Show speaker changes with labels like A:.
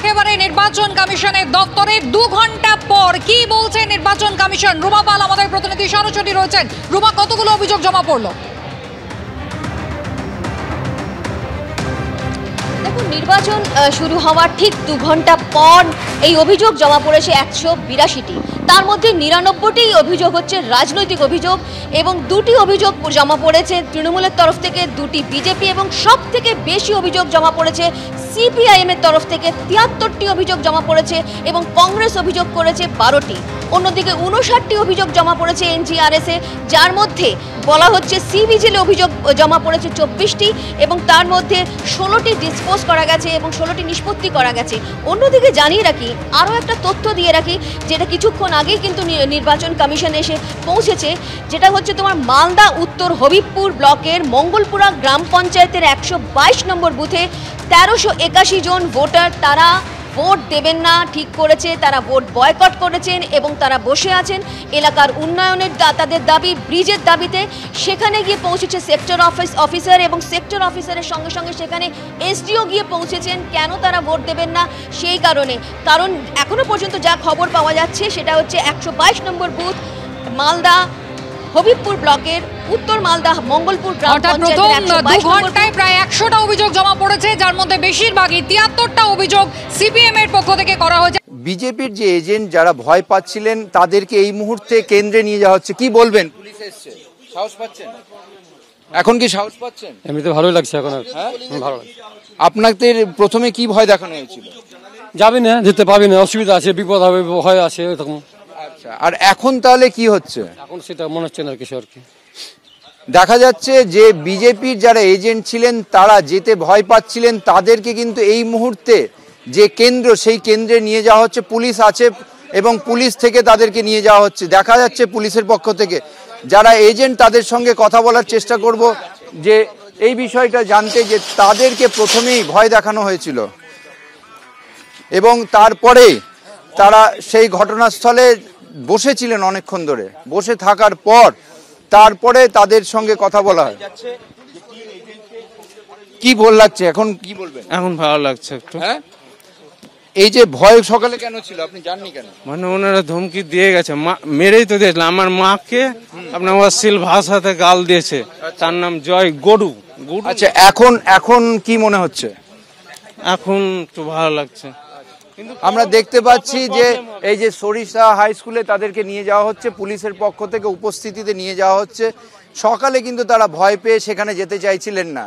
A: একেবারে নির্বাচন কমিশনের দপ্তরে 2 ঘন্টা পর কি বলছে নির্বাচন কমিশন? রুমা পাল আমাদের প্রতিনিধি সরাসরি রয়েছেন। রুমা, কতগুলো অভিযোগ জমা পড়লো?
B: দেখুন, নির্বাচন শুরু হওয়ার ঠিক 2 ঘন্টা পর এই অভিযোগ জমা পড়েছে 182টি। তার মধ্যে 99টি অভিযোগ হচ্ছে রাজনৈতিক অভিযোগ এবং 2টি অভিযোগ জমা পড়েছে তৃণমূলের তরফ থেকে, 2টি বিজেপি এবং সব থেকে বেশি অভিযোগ জমা পড়েছে সিপিআইএমের তরফ থেকে। 73টি অভিযোগ জমা পড়েছে এবং কংগ্রেস অভিযোগ করেছে 12টি। অন্যদিকে 59টি অভিযোগ জমা পড়েছে এনজিআরএসে, যার মধ্যে বলা হচ্ছে সিভিজিলে অভিযোগ জমা পড়েছে 24টি এবং তার মধ্যে 16টি ডিসপোজ করা গেছে এবং 16টি নিষ্পত্তি করা গেছে। অন্যদিকে জানিয়ে রাখি, আরও একটা তথ্য দিয়ে রাখি, যেটা কিছুক্ষণ আগেই কিন্তু নির্বাচন কমিশন এসে পৌঁছেছে, যেটা হচ্ছে তোমার মালদা উত্তর হবিবপুর ব্লকের মঙ্গলপুরা গ্রাম পঞ্চায়েতের 122 নম্বর বুথে 1381 জন ভোটার তারা ভোট দেবেন না ঠিক করেছে। তারা ভোট বয়কট করেছেন এবং তারা বসে আছেন এলাকার উন্নয়নের তাদের দাবি, ব্রিজের দাবিতে। সেখানে গিয়ে পৌঁছেছে সেক্টর অফিসার এবং সেক্টর অফিসারের সঙ্গে সঙ্গে সেখানে এসডিও গিয়ে পৌঁছেছেন। কেন তারা ভোট দেবেন না? সেই কারণ এখনো পর্যন্ত যা খবর পাওয়া যাচ্ছে সেটা হচ্ছে 122 নম্বর বুথ মালদা হবিবপুর ব্লকের উত্তর মালদা মঙ্গলপুর গ্রাম পঞ্চায়েতের
A: 2 ঘন্টায় প্রায় 100টা অভিযোগ জমা পড়েছে, যার মধ্যে বেশিরভাগই 73টা অভিযোগ সিপিএম এর পক্ষ থেকে করা হয়েছে।
C: বিজেপির যে এজেন্ট যারা ভয় পাচ্ছিলেন তাদেরকে এই মুহূর্তে কেন্দ্রে নিয়ে যাওয়া হচ্ছে, কি বলবেন? পুলিশ এসেছে, সাহস পাচ্ছেন? এখন কি সাহস পাচ্ছেন?
D: এমনিতে ভালোই লাগছে এখন। ভালো লাগছে।
C: আপনাদের প্রথমে কি ভয় দেখানো হয়েছিল?
D: যাবি না, যেতে পারবি না, অসুবিধা আছে, বিপদ হবে, ভয় আছে এরকম।
C: আচ্ছা, আর এখন তাহলে কি হচ্ছে?
D: এখন সেটা মনে হচ্ছে না কিছু আর কি।
C: দেখা যাচ্ছে যে বিজেপির যারা এজেন্ট ছিলেন তারা যেতে ভয় পাচ্ছিলেন, তাদেরকে কিন্তু এই মুহূর্তে যে কেন্দ্র সেই কেন্দ্রে নিয়ে যাওয়া হচ্ছে। পুলিশ আছে এবং পুলিশ থেকে তাদেরকে নিয়ে যাওয়া হচ্ছে। দেখা যাচ্ছে পুলিশের পক্ষ থেকে যারা এজেন্ট তাদের সঙ্গে কথা বলার চেষ্টা করব যে এই বিষয়টা জানতে, যে তাদেরকে প্রথমেই ভয় দেখানো হয়েছিল এবং তারপরে তারা সেই ঘটনাস্থলে বসেছিলেন অনেকক্ষণ ধরে। বসে থাকার পর তারপরে তাদের সঙ্গে কথা বলা হয়। কি ভয় লাগছে এখন? কি বলবেন?
E: এখন ভালো লাগছে একটু।
C: হ্যাঁ, এই যে ভয় সকালে কেন ছিল আপনি জাননি কেন?
E: মানে ওনারা ধমকি দিয়ে গেছে, মেরেই তো দিয়েছিল আমার মাকে, আপনার অশ্লীল ভাষাতে গাল দিয়েছে। তার নাম জয় গরু।
C: আচ্ছা, এখন কি মনে হচ্ছে?
E: এখন একটু ভালো লাগছে।
C: আমরা দেখতে পাচ্ছি যে এই যে সরিষা হাই স্কুলে তাদেরকে নিয়ে যাওয়া হচ্ছে, পুলিশের পক্ষ থেকে উপস্থিতিতে নিয়ে যাওয়া হচ্ছে। সকালে কিন্তু তারা ভয় পেয়ে সেখানে যেতে চাইছিলেন না।